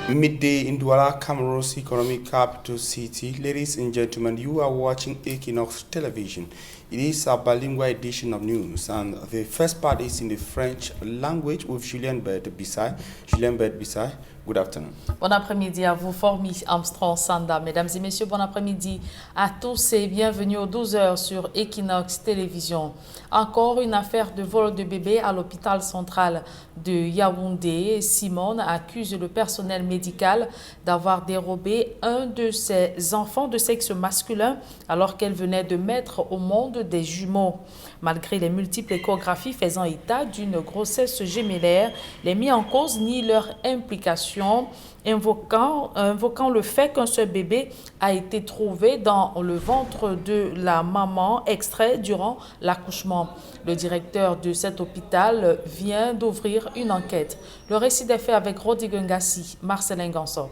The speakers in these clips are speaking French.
Midday in Douala, Cameroon's economic capital city. Ladies and gentlemen, you are watching Equinox Television. It is a bilingual edition of news, and the first part is in the French language with Julien Bert-Bissay. Julien Bert-Bissay, good afternoon. Bon après-midi à vous, Formi Armstrong Sanda. Mesdames et messieurs, bon après-midi à tous et bienvenue aux 12h sur Equinox Télévision. Encore une affaire de vol de bébé à l'hôpital central de Yaoundé. Simone accuse le personnel médical d'avoir dérobé un de ses enfants de sexe masculin alors qu'elle venait de mettre au monde des jumeaux. Malgré les multiples échographies faisant état d'une grossesse gémellaire, les mis en cause nient leur implication, invoquant le fait qu'un seul bébé a été trouvé dans le ventre de la maman extrait durant l'accouchement. Le directeur de cet hôpital vient d'ouvrir une enquête. Le récit des faits avec Rodi Ngassi, Marcelin Ganso.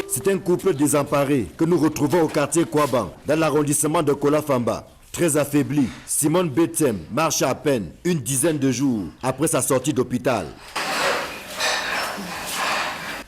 C'est un couple désemparé que nous retrouvons au quartier Kouaban, dans l'arrondissement de Kolafamba. Très affaibli, Simone Betsem marche à peine une dizaine de jours après sa sortie d'hôpital.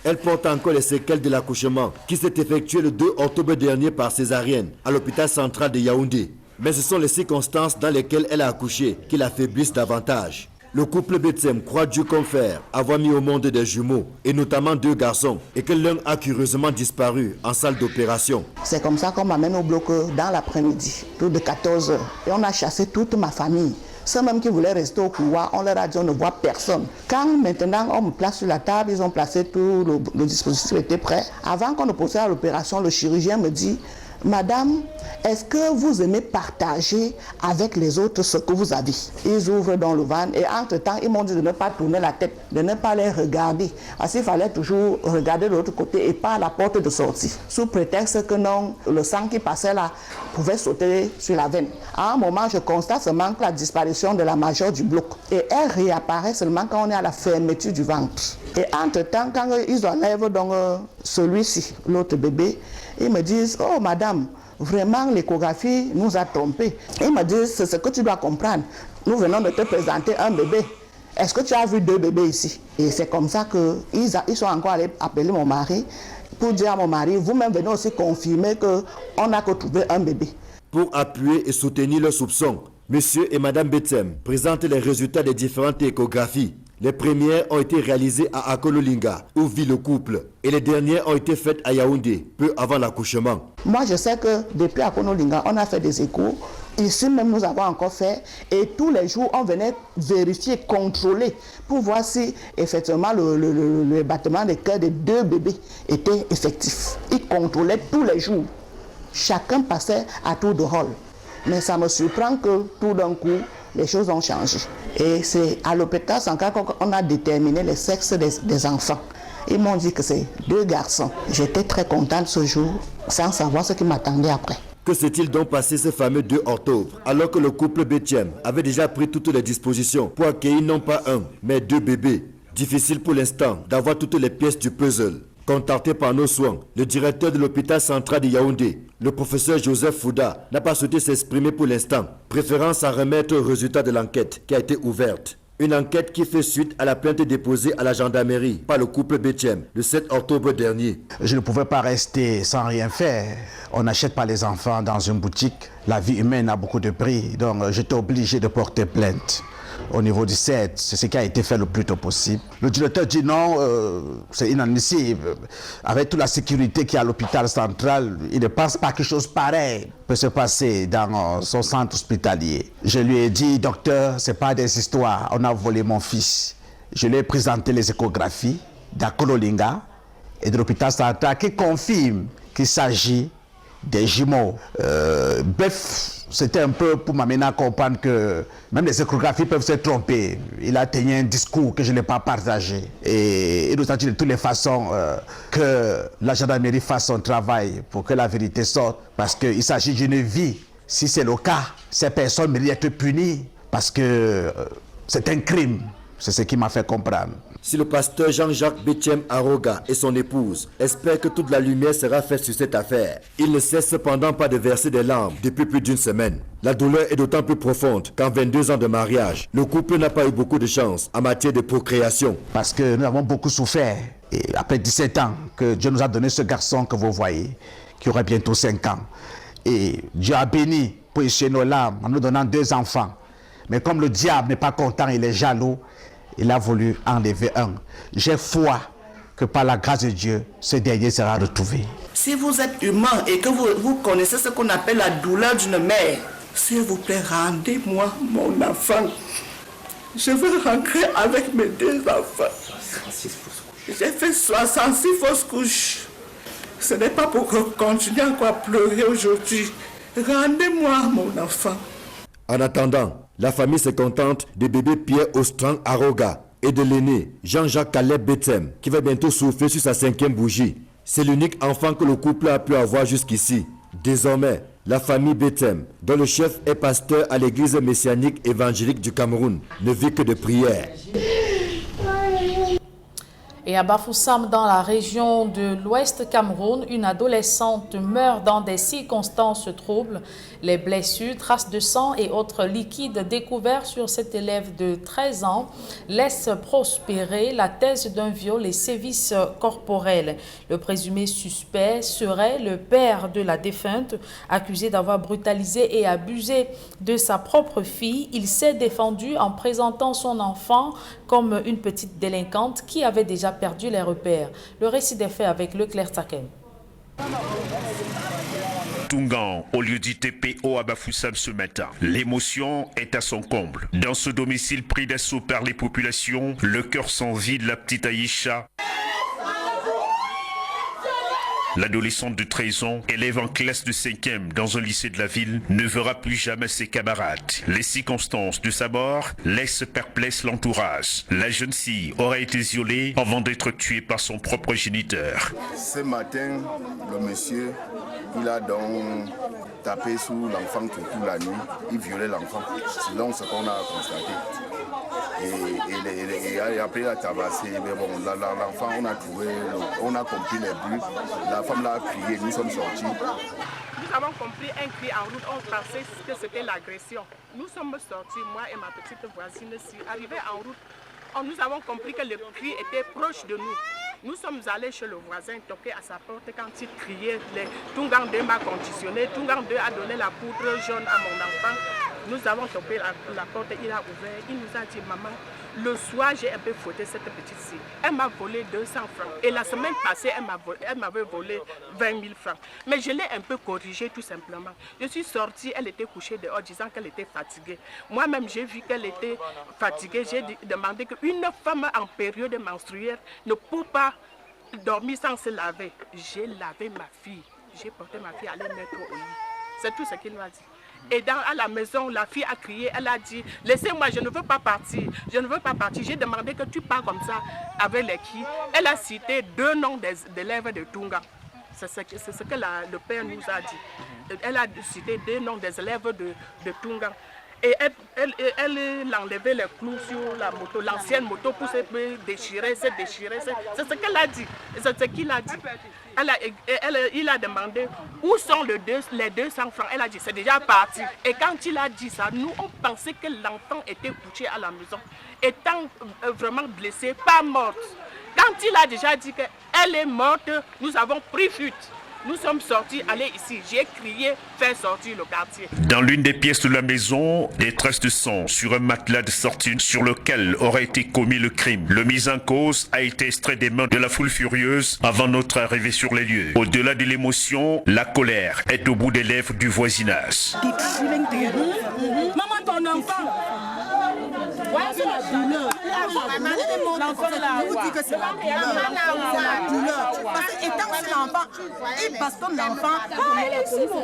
Elle porte encore les séquelles de l'accouchement qui s'est effectué le 2 octobre dernier par césarienne à l'hôpital central de Yaoundé. Mais ce sont les circonstances dans lesquelles elle a accouché qui l'affaiblissent davantage. Le couple Betsem croit Dieu comme faire avoir mis au monde des jumeaux, et notamment 2 garçons, et que l'un a curieusement disparu en salle d'opération. C'est comme ça qu'on m'amène au bloc dans l'après-midi, tout de 14 heures. Et on a chassé toute ma famille. Ceux même qui voulaient rester au couloir, on leur a dit on ne voit personne. Quand maintenant on me place sur la table, ils ont placé tout, le dispositif était prêt. Avant qu'on ne procède à l'opération, le chirurgien me dit: Madame, est-ce que vous aimez partager avec les autres ce que vous avez? Ils ouvrent dans le van et entre-temps, ils m'ont dit de ne pas tourner la tête, de ne pas les regarder. Parce qu'il fallait toujours regarder de l'autre côté et pas à la porte de sortie. Sous prétexte que non, le sang qui passait là pouvait sauter sur la veine. À un moment, je constate seulement la disparition de la majeure du bloc. Et elle réapparaît seulement quand on est à la fermeture du ventre. Et entre-temps, quand ils enlèvent donc celui-ci, l'autre bébé, ils me disent: oh madame, vraiment l'échographie nous a trompés. Ils me disent: c'est ce que tu dois comprendre. Nous venons de te présenter un bébé. Est-ce que tu as vu 2 bébés ici? Et c'est comme ça qu'ils sont encore allés appeler mon mari pour dire à mon mari: vous-même venez aussi confirmer qu'on n'a que trouvé un bébé. Pour appuyer et soutenir leurs soupçons, monsieur et madame Betsem présentent les résultats des différentes échographies. Les premières ont été réalisées à Akololinga, où vit le couple, et les dernières ont été faites à Yaoundé, peu avant l'accouchement. Moi, je sais que depuis Akololinga, on a fait des échos. Ici même, nous avons encore fait. Et tous les jours, on venait vérifier, contrôler, pour voir si effectivement le battement des cœurs des 2 bébés était effectif. Ils contrôlaient tous les jours. Chacun passait à tour de rôle. Mais ça me surprend que tout d'un coup, les choses ont changé. Et c'est à l'hôpital central qu'on a déterminé le sexe des enfants. Ils m'ont dit que c'est 2 garçons. J'étais très contente ce jour, sans savoir ce qui m'attendait après. Que s'est-il donc passé ce fameux 2 octobre, alors que le couple Betsem avait déjà pris toutes les dispositions pour accueillir non pas 1, mais 2 bébés? Difficile pour l'instant d'avoir toutes les pièces du puzzle. Contacté par nos soins, le directeur de l'hôpital central de Yaoundé, le professeur Joseph Fouda, n'a pas souhaité s'exprimer pour l'instant, préférant s'en remettre au résultat de l'enquête qui a été ouverte. Une enquête qui fait suite à la plainte déposée à la gendarmerie par le couple Betsem le 7 octobre dernier. Je ne pouvais pas rester sans rien faire. On n'achète pas les enfants dans une boutique. La vie humaine a beaucoup de prix, donc j'étais obligé de porter plainte. Au niveau du 7, c'est ce qui a été fait le plus tôt possible. Le directeur dit non, c'est inadmissible. Avec toute la sécurité qu'il y a à l'hôpital central, il ne pense pas que quelque chose pareil peut se passer dans son centre hospitalier. Je lui ai dit: docteur, ce n'est pas des histoires, on a volé mon fils. Je lui ai présenté les échographies d'Akololinga et de l'hôpital central qui confirment qu'il s'agit des jumeaux. Bref, c'était un peu pour m'amener à comprendre que même les échographies peuvent se tromper. Il a tenu un discours que je n'ai pas partagé. Et il nous a dit de toutes les façons que la gendarmerie fasse son travail pour que la vérité sorte. Parce qu'il s'agit d'une vie. Si c'est le cas, ces personnes méritent d'être punies parce que c'est un crime. C'est ce qui m'a fait comprendre. Si le pasteur Jean-Jacques Betchem Aroga et son épouse espèrent que toute la lumière sera faite sur cette affaire, il ne cesse cependant pas de verser des larmes depuis plus d'une semaine. La douleur est d'autant plus profonde qu'en 22 ans de mariage, le couple n'a pas eu beaucoup de chance en matière de procréation. Parce que nous avons beaucoup souffert. Et après 17 ans, que Dieu nous a donné ce garçon que vous voyez, qui aurait bientôt 5 ans. Et Dieu a béni pour essuyer nos larmes en nous donnant 2 enfants. Mais comme le diable n'est pas content, il est jaloux, il a voulu enlever un. J'ai foi que par la grâce de Dieu, ce dernier sera retrouvé. Si vous êtes humain et que vous connaissez ce qu'on appelle la douleur d'une mère, s'il vous plaît, rendez-moi mon enfant. Je veux rentrer avec mes 2 enfants. J'ai fait 66 fausses couches. Ce n'est pas pour continuer à pleurer aujourd'hui. Rendez-moi mon enfant. En attendant, la famille se contente de bébé Pierre Ostrand Aroga et de l'aîné Jean-Jacques Caleb Bethem qui va bientôt souffler sur sa 5e bougie. C'est l'unique enfant que le couple a pu avoir jusqu'ici. Désormais, la famille Bethem, dont le chef est pasteur à l'église messianique évangélique du Cameroun, ne vit que de prières. Et à Bafoussam, dans la région de l'Ouest Cameroun, une adolescente meurt dans des circonstances troubles. Les blessures, traces de sang et autres liquides découverts sur cet élève de 13 ans laissent prospérer la thèse d'un viol et sévices corporels. Le présumé suspect serait le père de la défunte, accusé d'avoir brutalisé et abusé de sa propre fille. Il s'est défendu en présentant son enfant comme une petite délinquante qui avait déjà perdu les repères. Le récit des faits avec Leclerc Takem. Tungan, au lieu du TPO à Bafoussam ce matin. L'émotion est à son comble. Dans ce domicile pris d'assaut par les populations, le cœur s'en vide la petite Aïcha. L'adolescente de 13 ans, élève en classe de 5e dans un lycée de la ville, ne verra plus jamais ses camarades. Les circonstances de sa mort laissent perplexe l'entourage. La jeune fille aurait été violée avant d'être tuée par son propre géniteur. Ce matin, le monsieur, il a donc tapé sur l'enfant toute la nuit. Il violait l'enfant. C'est donc ce qu'on a constaté. Et après il a tabassé, mais bon, l'enfant, on a compris les bruits. La femme l'a crié, nous sommes sortis. Nous avons compris un cri en route, on pensait que c'était l'agression. Nous sommes sortis, moi et ma petite voisine, arrivés en route, nous avons compris que le cri était proche de nous. Nous sommes allés chez le voisin, toquer à sa porte quand il criait. Tungan 2 m'a conditionné, Tungan 2 a donné la poudre jaune à mon enfant. Nous avons toqué la porte, il a ouvert, il nous a dit, maman, le soir j'ai un peu fouetté cette petite fille. Elle m'a volé 200 francs. Et la semaine passée, elle m'avait volé 20 000 francs. Mais je l'ai un peu corrigée tout simplement. Je suis sortie, elle était couchée dehors disant qu'elle était fatiguée. Moi-même, j'ai vu qu'elle était fatiguée. J'ai demandé qu'une femme en période menstruelle ne peut pas dormir sans se laver. J'ai lavé ma fille. J'ai porté ma fille à la mettre au lit. C'est tout ce qu'il m'a dit. Et à la maison, la fille a crié, elle a dit, laissez-moi, je ne veux pas partir, je ne veux pas partir. J'ai demandé que tu pars comme ça avec les qui. Elle a cité 2 noms d'élèves de Tungan. C'est ce que le père nous a dit. Elle a cité 2 noms des élèves de Tungan. Et elle enlevait les clous sur la moto, l'ancienne moto pour se déchirer, se déchirer. C'est ce qu'elle a dit. C'est ce qu'il a dit. Il a demandé où sont les 200 francs. Elle a dit c'est déjà parti. Et quand il a dit ça, nous on pensait que l'enfant était couché à la maison, étant vraiment blessé, pas morte. Quand il a déjà dit qu'elle est morte, nous avons pris fuite. Nous sommes sortis, allez ici, j'ai crié, faire sortir le quartier. Dans l'une des pièces de la maison, des traces de sang sur un matelas de sortie sur lequel aurait été commis le crime. Le mis en cause a été extrait des mains de la foule furieuse avant notre arrivée sur les lieux. Au-delà de l'émotion, la colère est au bout des lèvres du voisinage. Maman, ton enfant. C'est la douleur. L'enfant là, vous dites que c'est la douleur. Parce qu'étant si l'enfant, il bastonne l'enfant,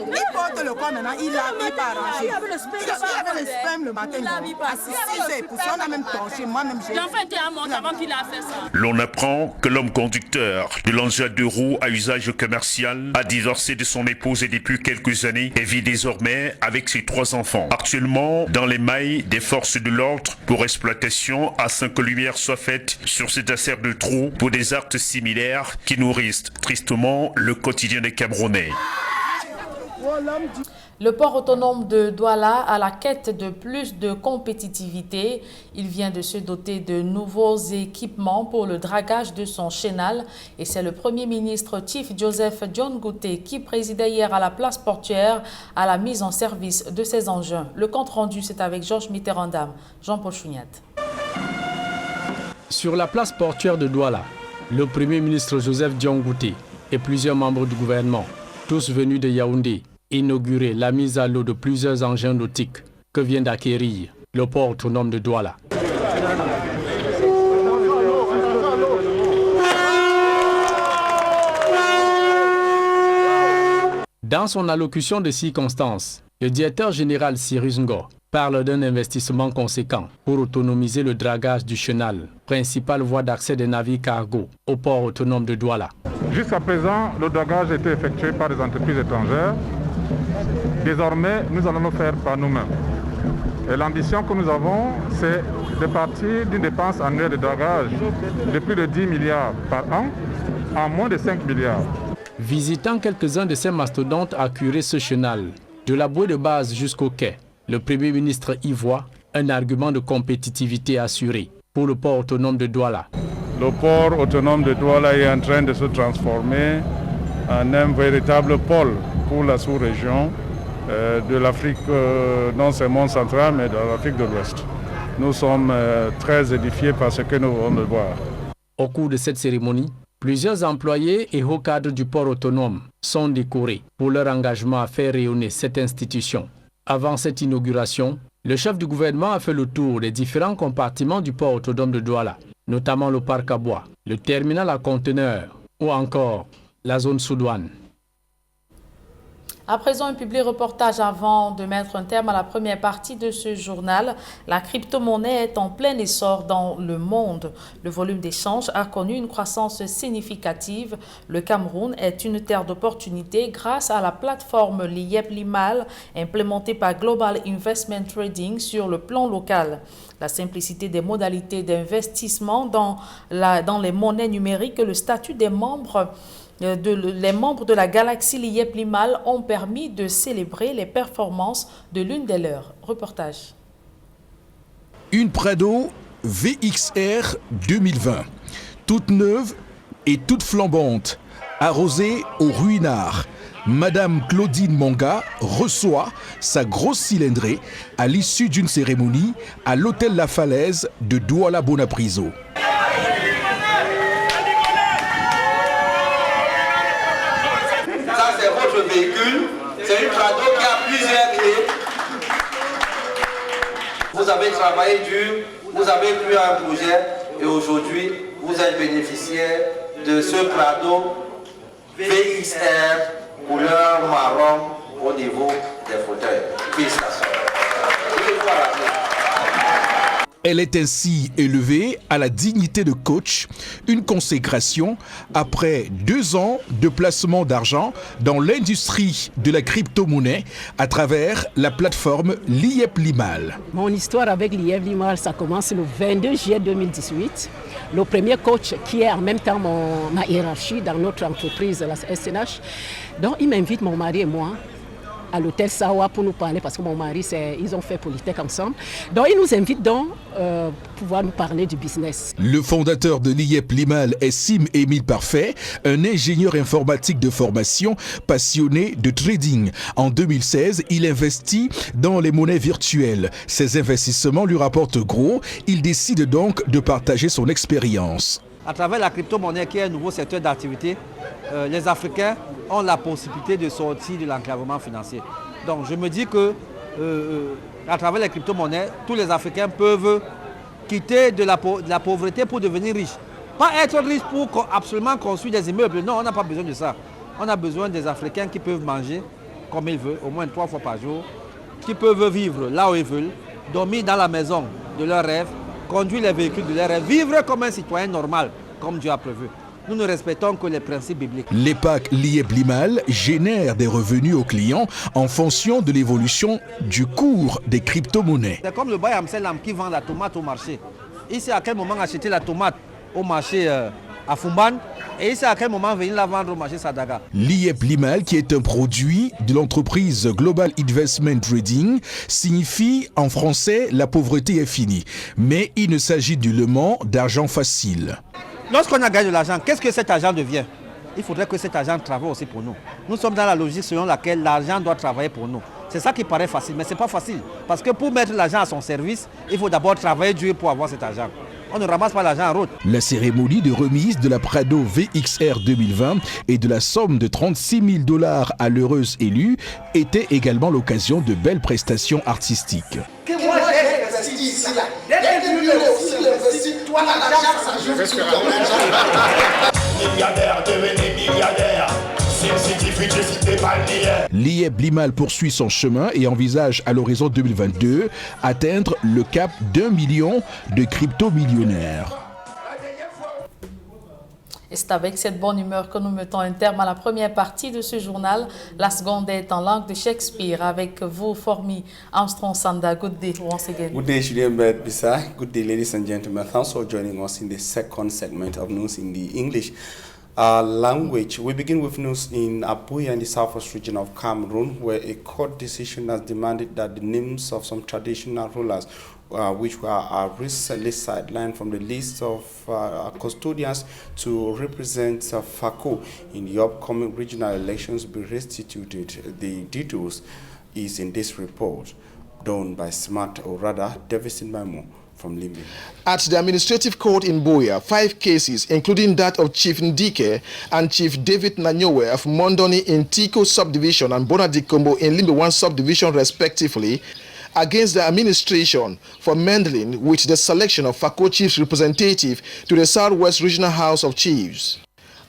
il porte le corps maintenant, il l'a pas arrangé. Il avait le sperme le matin, à 6 heures, on a même torché, moi-même j'ai... L'enfant était à mort avant qu'il a fait ça. L'on apprend que l'homme conducteur de l'engin 2 roues à usage commercial a divorcé de son épouse et depuis quelques années et vit désormais avec ses 3 enfants. Actuellement dans les mailles des forces de l'ordre pour exploitation afin que lumière soit faite sur cette affaire de trou pour des actes similaires qui nourrissent tristement le quotidien des Camerounais. Le port autonome de Douala a la quête de plus de compétitivité. Il vient de se doter de nouveaux équipements pour le dragage de son chenal. Et c'est le Premier ministre Chief Joseph John Gouté qui présidait hier à la place portuaire à la mise en service de ces engins. Le compte rendu, c'est avec Georges Mitterrandam, Jean-Paul Chouniat. Sur la place portuaire de Douala, le Premier ministre Joseph John Gouté et plusieurs membres du gouvernement, tous venus de Yaoundé, inauguré la mise à l'eau de plusieurs engins nautiques que vient d'acquérir le port autonome de Douala. Dans son allocution de circonstance, le directeur général Cyrus Ngor parle d'un investissement conséquent pour autonomiser le dragage du chenal, principale voie d'accès des navires cargo au port autonome de Douala. Jusqu'à présent, le dragage était effectué par des entreprises étrangères. Désormais, nous allons le faire par nous-mêmes. Et l'ambition que nous avons, c'est de partir d'une dépense annuelle de dragage de plus de 10 milliards par an à moins de 5 milliards. Visitant quelques-uns de ces mastodontes à curer ce chenal, de la bouée de base jusqu'au quai, le Premier ministre y voit un argument de compétitivité assuré pour le port autonome de Douala. Le port autonome de Douala est en train de se transformer en un véritable pôle pour la sous-région de l'Afrique, non seulement centrale, mais de l'Afrique de l'Ouest. Nous sommes très édifiés par ce que nous venons de voir. Au cours de cette cérémonie, plusieurs employés et hauts cadres du port autonome sont décorés pour leur engagement à faire rayonner cette institution. Avant cette inauguration, le chef du gouvernement a fait le tour des différents compartiments du port autonome de Douala, notamment le parc à bois, le terminal à conteneurs ou encore la zone sous-douane. À présent, un public reportage avant de mettre un terme à la première partie de ce journal. La crypto-monnaie est en plein essor dans le monde. Le volume d'échanges a connu une croissance significative. Le Cameroun est une terre d'opportunités grâce à la plateforme Liep Limal implémentée par Global Investment Trading sur le plan local. La simplicité des modalités d'investissement dans les monnaies numériques et le statut des membres de la galaxie Liep Limal ont permis de célébrer les performances de l'une des leurs. Reportage. Une Prado VXR 2020, toute neuve et toute flambante, arrosée au ruinard. Madame Claudine Monga reçoit sa grosse cylindrée à l'issue d'une cérémonie à l'hôtel La Falaise de Douala-Bonapriso. C'est votre véhicule, c'est une Prado qui a plusieurs clés. Vous avez travaillé dur, vous avez cru à un projet et aujourd'hui vous êtes bénéficiaire de ce Prado VXR couleur marron au niveau des fauteuils. Félicitations. Elle est ainsi élevée à la dignité de coach, une consécration après 2 ans de placement d'argent dans l'industrie de la crypto-monnaie à travers la plateforme Liep Limal. Mon histoire avec Liep Limal, ça commence le 22 juillet 2018. Le premier coach qui est en même temps ma hiérarchie dans notre entreprise, la SNH. Donc il m'invite, mon mari et moi, à l'hôtel Sawa pour nous parler parce que mon mari, ils ont fait Polytech ensemble. Donc, il nous invite donc pouvoir nous parler du business. Le fondateur de Liep Limal est Sim Émile Parfait, un ingénieur informatique de formation passionné de trading. En 2016, il investit dans les monnaies virtuelles. Ses investissements lui rapportent gros. Il décide donc de partager son expérience. À travers la crypto-monnaie qui est un nouveau secteur d'activité, les Africains ont la possibilité de sortir de l'enclavement financier. Donc je me dis que à travers les crypto-monnaies, tous les Africains peuvent quitter de la pauvreté pour devenir riches. Pas être riche pour absolument construire des immeubles. Non, on n'a pas besoin de ça. On a besoin des Africains qui peuvent manger comme ils veulent, au moins 3 fois par jour, qui peuvent vivre là où ils veulent, dormir dans la maison de leurs rêves, conduire les véhicules de leurs rêves, vivre comme un citoyen normal, comme Dieu a prévu. Nous ne respectons que les principes bibliques. L'EPAC Lieb Limal génère des revenus aux clients en fonction de l'évolution du cours des crypto-monnaies. C'est comme le Baye Amselam qui vend la tomate au marché. Il sait à quel moment acheter la tomate au marché à Fumban et il sait à quel moment venir la vendre au marché Sadaga. Lieb Limal, qui est un produit de l'entreprise Global Investment Trading, signifie en français la pauvreté est finie. Mais il ne s'agit nullement d'argent facile. Lorsqu'on a gagné de l'argent, qu'est-ce que cet argent devient? Il faudrait que cet argent travaille aussi pour nous. Nous sommes dans la logique selon laquelle l'argent doit travailler pour nous. C'est ça qui paraît facile, mais ce n'est pas facile. Parce que pour mettre l'argent à son service, il faut d'abord travailler dur pour avoir cet argent. On ne ramasse pas l'argent en route. La cérémonie de remise de la Prado VXR 2020 et de la somme de 36 000 $ à l'heureuse élue était également l'occasion de belles prestations artistiques. Que moi j'ai investi ici là. Dès que tu l'as aussi investi, toi l'argent, ça joue sur ton argent. Milliardaire, devenez milliardaire. Lieb Limal poursuit son chemin et envisage à l'horizon 2022 atteindre le cap d'1 million de crypto-millionnaires. Et c'est avec cette bonne humeur que nous mettons un terme à la première partie de ce journal. La seconde est en langue de Shakespeare avec vous, Formi Armstrong Sanda. Good day once again. Good day, Julien Bisa. Good day, ladies and gentlemen. Thanks for joining us in the second segment of news in the English language. We begin with news in Abuja in the southwest region of Cameroon, where a court decision has demanded that the names of some traditional rulers which were recently sidelined from the list of custodians to represent FACO in the upcoming regional elections be restituted. The details is in this report done by Smart, or rather Davidson Memo from Limbe. At the administrative court in Buea, 5 cases, including that of Chief Ndike and Chief David Nanyowe of Mondoni in Tiko subdivision and Bonadikombo in Limbe 1 subdivision respectively, against the administration for meddling with the selection of FACO Chiefs representative to the Southwest Regional House of Chiefs.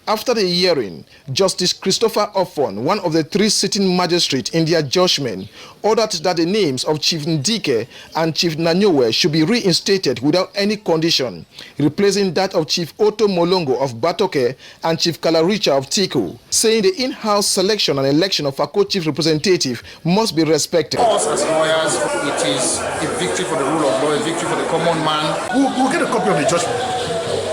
After the hearing, Justice Christopher Offon, one of the 3 sitting magistrates in their judgment, ordered that the names of Chief Ndike and Chief Nanyowe should be reinstated without any condition, replacing that of Chief Otto Molongo of Batoke and Chief Kalaricha of Tiko, saying the in-house selection and election of FACO Chief representative must be respected. Us as lawyers, it is a victory for the rule of law, a victory for the common man. We'll get a copy of the judgment,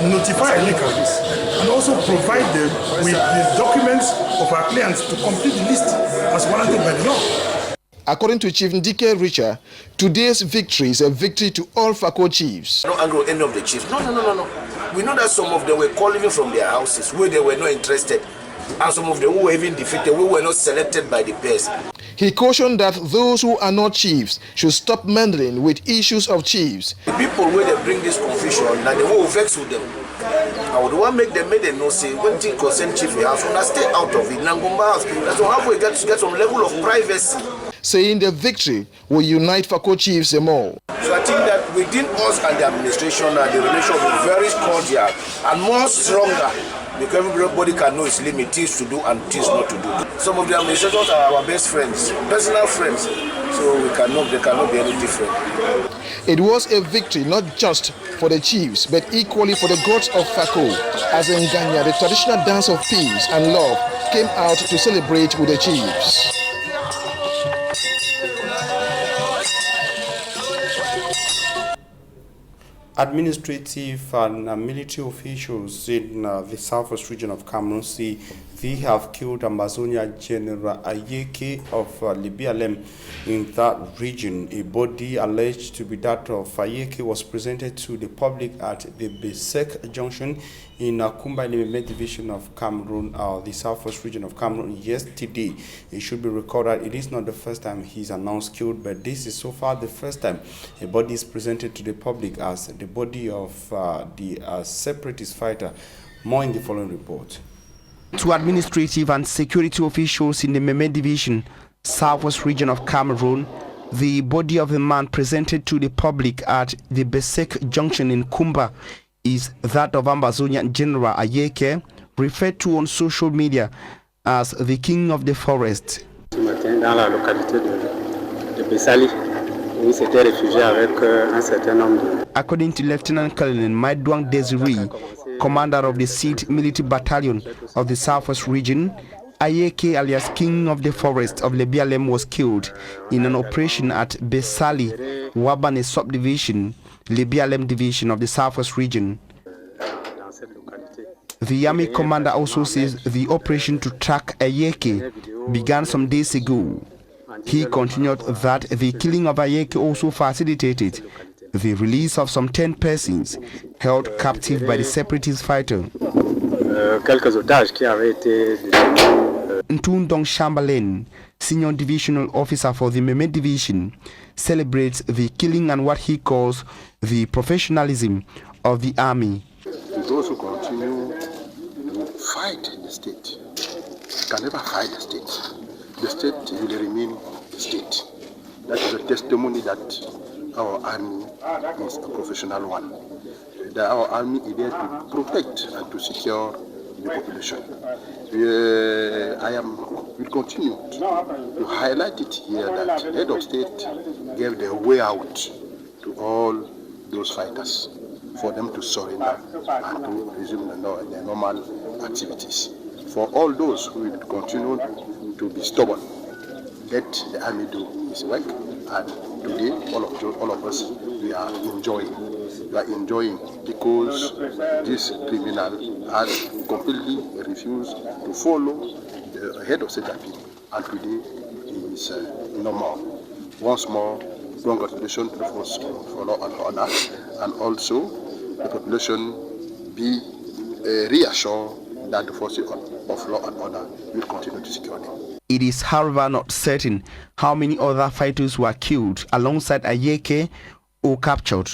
notify Elika, and also provide them with the documents of our clients to complete the list as warranted by the law. According to Chief Ndike Richa, today's victory is a victory to all FACO chiefs. No anger any of the chiefs. No. We know that some of them were calling from their houses where they were not interested, and some of them who were even defeated, who were not selected by the peers. He cautioned that those who are not chiefs should stop meddling with issues of chiefs. The people where they bring this confusion, that they will vex with them. I would want to make them know, say, when things concern chief we have, so now stay out of it. Nangomba house, that's how we get some level of privacy. Saying the victory will unite FACO chiefs them all. So I think that within us and the administration, the relation will be very cordial and more stronger, because everybody can know its limit, things to do and things not to do. Some of the administrators are our best friends, personal friends, so they cannot be any different. It was a victory not just for the chiefs, but equally for the gods of FACO, as Nganya, the traditional dance of peace and love, came out to celebrate with the chiefs. Administrative and military officials in the southwest region of Cameroon say they have killed Amazonia General Ayeke of Libialem in that region. A body alleged to be that of Ayeke was presented to the public at the Besek Junction in Kumba Limeme division of Cameroon, the southwest region of Cameroon, yesterday. It should be recorded it is not the first time he's announced killed, but this is so far the first time a body is presented to the public as the body of the separatist fighter. More in the following report. To administrative and security officials in the Meme division, southwest region of Cameroon, the body of a man presented to the public at the Besek Junction in Kumba is that of Ambazonian General Ayeke, referred to on social media as the king of the forest. Dans la localité de Bessali, où il s'était réfugié avec un certain nombre de... According to Lieutenant Colonel Maidouang Desiree, commander of the 6th Military Battalion of the Southwest Region, Ayeke, alias King of the Forest of Lebialem, was killed in an operation at Bessali, Wabane Subdivision, Lebialem Division of the Southwest Region. The army commander also says the operation to track Ayeke began some days ago. He continued that the killing of Ayeke also facilitated the release of some 10 persons held captive by the separatist fighter. Quelques otages qui avaient été... Ntundong Chamberlain, senior divisional officer for the Meme Division, celebrates the killing and what he calls the professionalism of the army. Those who continue to fight in the state can never fight the state. The state will remain the state. That is a testimony that our army is a professional one. That our army is there to protect and to secure the population. I will continue to highlight it here that the head of state gave the way out to all those fighters for them to surrender and to resume their normal activities. For all those who will continue to be stubborn, let the army do its work, and today all of us we are enjoying because this criminal has completely refused to follow the head of state and today he is normal. Once more, congratulations to the force for law and order, and also the population be reassured that the forces of law and order will continue to secure them. It is, however, not certain how many other fighters were killed alongside Ayeke or captured.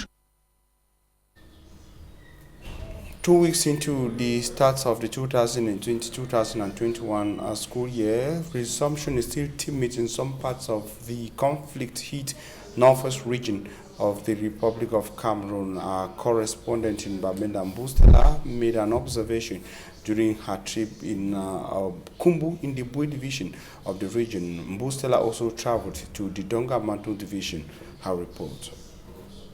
2 weeks into the start of the 2020-2021 school year, resumption is still timid in some parts of the conflict-hit northwest region of the Republic of Cameroon. Our correspondent in Bamenda, Mbustela, made an observation during her trip in Kumbu in the Bui division of the region. Mbustela also traveled to the Donga Mantu division. Her report.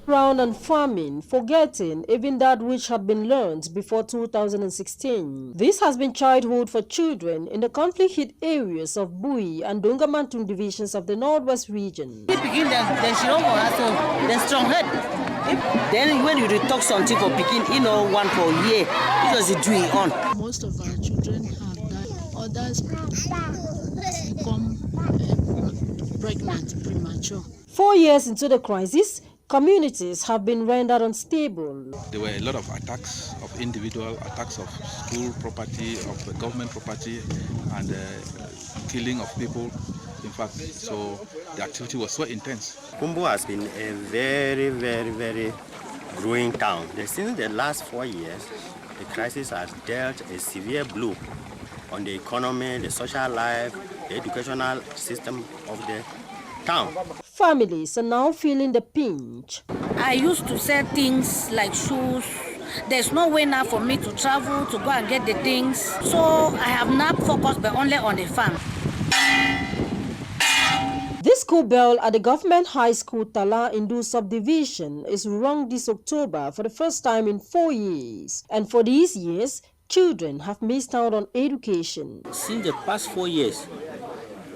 Round and farming, forgetting even that which had been learned before 2016. This has been childhood for children in the conflict-hit areas of Bui and Dongamantun divisions of the Northwest region. Begin then she don't the strong head. Then when you talk something for picking, one for a year, it was a doing on. Most of our children have died. Others become pregnant premature. 4 years into the crisis, communities have been rendered unstable. There were a lot of attacks of individual, attacks of school property, of government property, and killing of people. In fact, so the activity was so intense. Kumbu has been a very, very, very growing town. Since the last 4 years, the crisis has dealt a severe blow on the economy, the social life, the educational system of the town. Families are now feeling the pinch. I used to sell things like shoes. There's no way now for me to travel to go and get the things. So I have not focused but only on the farm. This school bell at the government high school Tala Indu subdivision is rung this October for the first time in 4 years. And for these years, children have missed out on education. Since the past 4 years,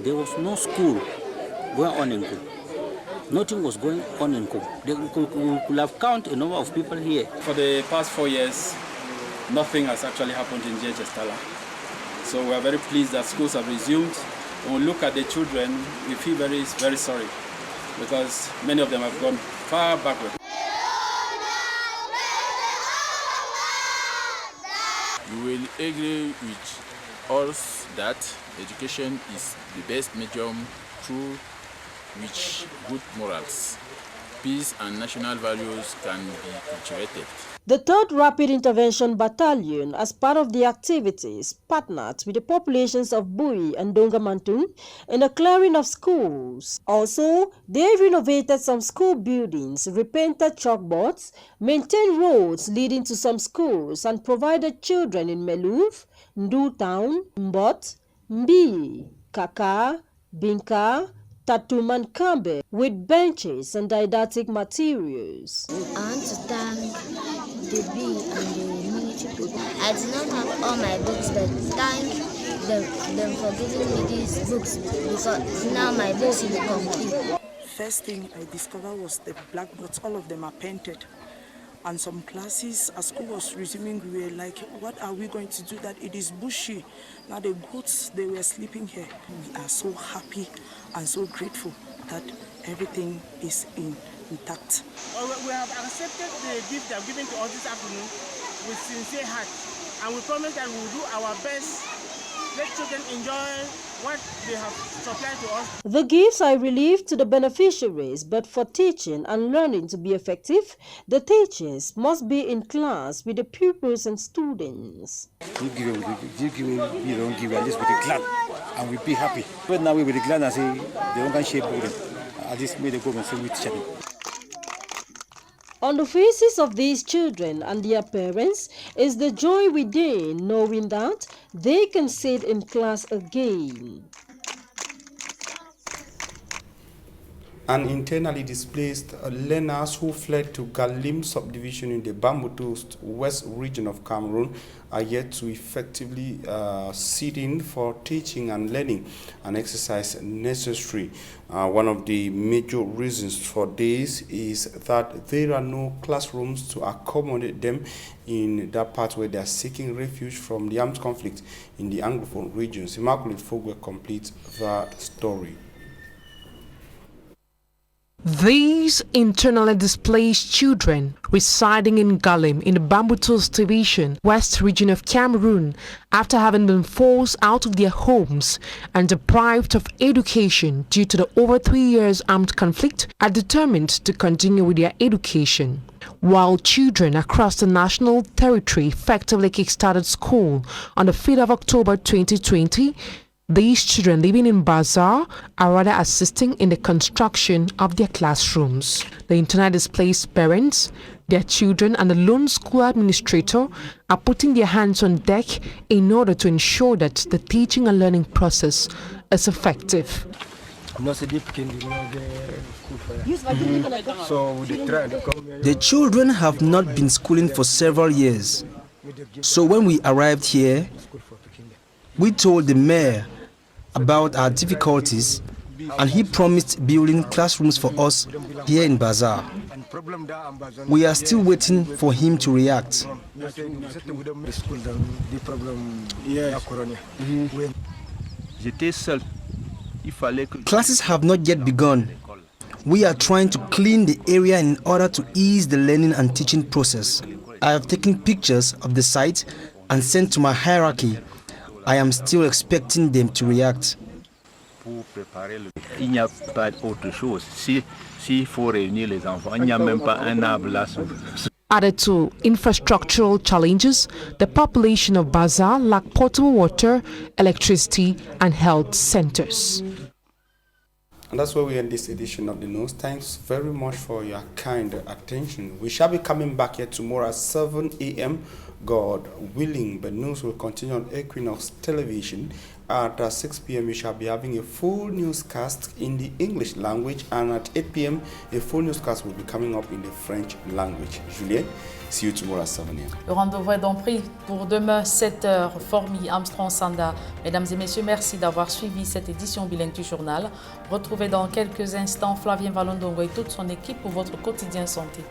there was no school going on in Kumbu. Nothing was going on in Kumbu. They could have counted a number of people here. For the past 4 years, nothing has actually happened in JHS Tala. So we are very pleased that schools have resumed. When we look at the children, we feel very, very sorry because many of them have gone far backward. We will agree with us that education is the best medium through which good morals peace and national values can be cultivated. The 3rd Rapid Intervention Battalion, as part of the activities, partnered with the populations of Bui and Dongamantun in the clearing of schools. Also, they renovated some school buildings, repainted chalkboards, maintained roads leading to some schools, and provided children in Meluv, Ndu Town, Mbot, Mbi, Kaka, Binka, Tatum and Kambe with benches and didactic materials. I want to thank the B and the military people. I did not have all my books, but thank them for giving me these books because now my books will be complete. First thing I discovered was the blackboards. All of them are painted. And some classes, as school was resuming, we were like, what are we going to do that it is bushy? Now the goats, they were sleeping here. We are so happy and so grateful that everything is intact. We have accepted the gift they have given to us this afternoon with sincere heart. And we promise that we will do our best. Let children enjoy what they have supplied to us. The gifts are relief to the beneficiaries, but for teaching and learning to be effective, the teachers must be in class with the pupils and students. You give it, you don't give it, at least with the glad, and we'll be happy. But now we with the glad and say, they don't can shape them. At least may they go and say we teach them. On the faces of these children and their parents is the joy within, knowing that they can sit in class again. And internally displaced learners who fled to Galim subdivision in the Bambutu West region of Cameroon are yet to effectively sit in for teaching and learning, an exercise necessary. One of the major reasons for this is that there are no classrooms to accommodate them in that part where they are seeking refuge from the armed conflict in the Anglophone regions. Immaculate Fogwe completes the story. These internally displaced children residing in Galim in the Bambutus Division, West region of Cameroon, after having been forced out of their homes and deprived of education due to the over 3 years armed conflict, are determined to continue with their education. While children across the national territory effectively kickstarted school on the 5th of October 2020, these children living in Bazaar are rather assisting in the construction of their classrooms. The internally displaced parents, their children and the lone school administrator are putting their hands on deck in order to ensure that the teaching and learning process is effective. The children have not been schooling for several years. So when we arrived here, we told the mayor about our difficulties, and he promised building classrooms for us here in Bazaar. We are still waiting for him to react. Classes have not yet begun. We are trying to clean the area in order to ease the learning and teaching process. I have taken pictures of the site and sent to my hierarchy. I am still expecting them to react. Il n'y a pas autre chose. S'il faut réunir les enfants, il n'y a même pas un arbre là. Added to infrastructural challenges, the population of Bazaar lack potable water, electricity, and health centers. And that's where we end this edition of the news. Thanks very much for your kind attention. We shall be coming back here tomorrow at 7 a.m. God willing, but news will continue on Equinox Television. At 6 p.m. we shall be having a full newscast in the English language, and at 8 p.m. a full newscast will be coming up in the French language. Julien, see you tomorrow at 7 a.m. Le rendez-vous est donc pris pour demain 7h. Formi Armstrong Sanda. Mesdames et messieurs, merci d'avoir suivi cette édition bilingue du journal. Retrouvez dans quelques instants Flavien Valondongo et toute son équipe pour votre quotidien santé.